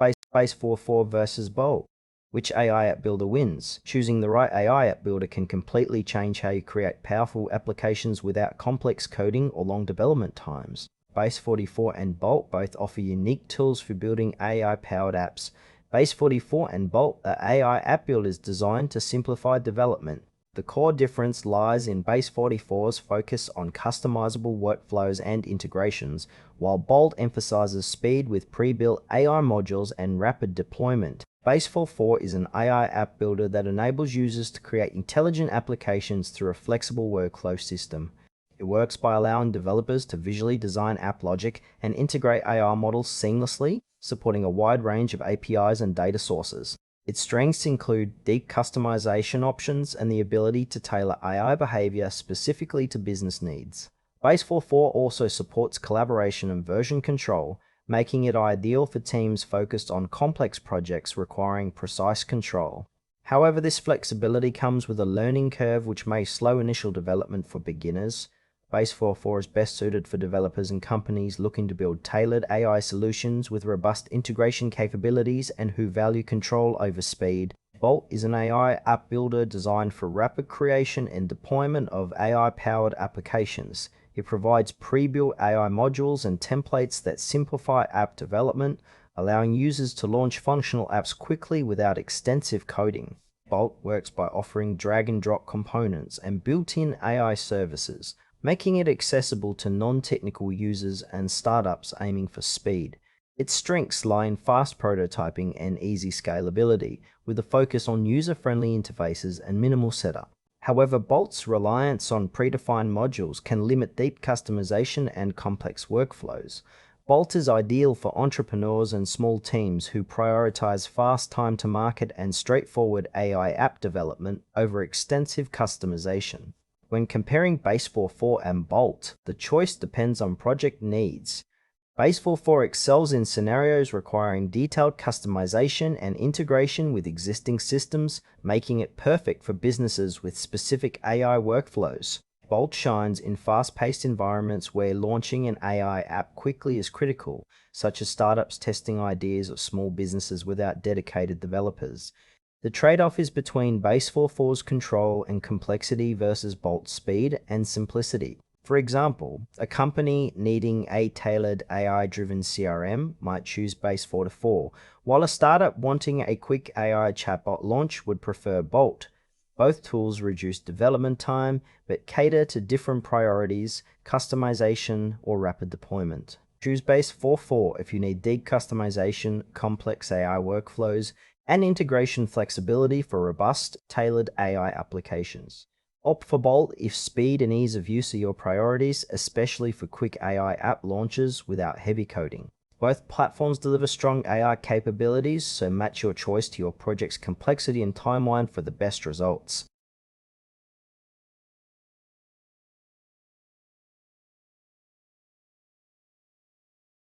Base44 versus Bolt. Which AI app builder wins? Choosing the right AI app builder can completely change how you create powerful applications without complex coding or long development times. Base44 and Bolt both offer unique tools for building AI-powered apps. Base44 and Bolt are AI app builders designed to simplify development. The core difference lies in Base44's focus on customizable workflows and integrations, while Bolt emphasizes speed with pre-built AI modules and rapid deployment. Base44 is an AI app builder that enables users to create intelligent applications through a flexible workflow system. It works by allowing developers to visually design app logic and integrate AI models seamlessly, supporting a wide range of APIs and data sources. Its strengths include deep customization options and the ability to tailor AI behavior specifically to business needs. Base44 also supports collaboration and version control, making it ideal for teams focused on complex projects requiring precise control. However, this flexibility comes with a learning curve which may slow initial development for beginners. Base44 is best suited for developers and companies looking to build tailored AI solutions with robust integration capabilities and who value control over speed. Bolt is an AI app builder designed for rapid creation and deployment of AI-powered applications. It provides pre-built AI modules and templates that simplify app development, allowing users to launch functional apps quickly without extensive coding. Bolt works by offering drag-and-drop components and built-in AI services, making it accessible to non-technical users and startups aiming for speed. Its strengths lie in fast prototyping and easy scalability, with a focus on user-friendly interfaces and minimal setup. However, Bolt's reliance on predefined modules can limit deep customization and complex workflows. Bolt is ideal for entrepreneurs and small teams who prioritize fast time to market and straightforward AI app development over extensive customization. When comparing Base44 and Bolt, the choice depends on project needs. Base44 excels in scenarios requiring detailed customization and integration with existing systems, making it perfect for businesses with specific AI workflows. Bolt shines in fast-paced environments where launching an AI app quickly is critical, such as startups testing ideas or small businesses without dedicated developers. The trade-off is between Base44's control and complexity versus Bolt's speed and simplicity. For example, a company needing a tailored AI-driven CRM might choose Base44, while a startup wanting a quick AI chatbot launch would prefer Bolt. Both tools reduce development time, but cater to different priorities, customization, or rapid deployment. Choose Base44 if you need deep customization, complex AI workflows, and integration flexibility for robust, tailored AI applications. Opt for Bolt if speed and ease of use are your priorities, especially for quick AI app launches without heavy coding. Both platforms deliver strong AI capabilities, so match your choice to your project's complexity and timeline for the best results.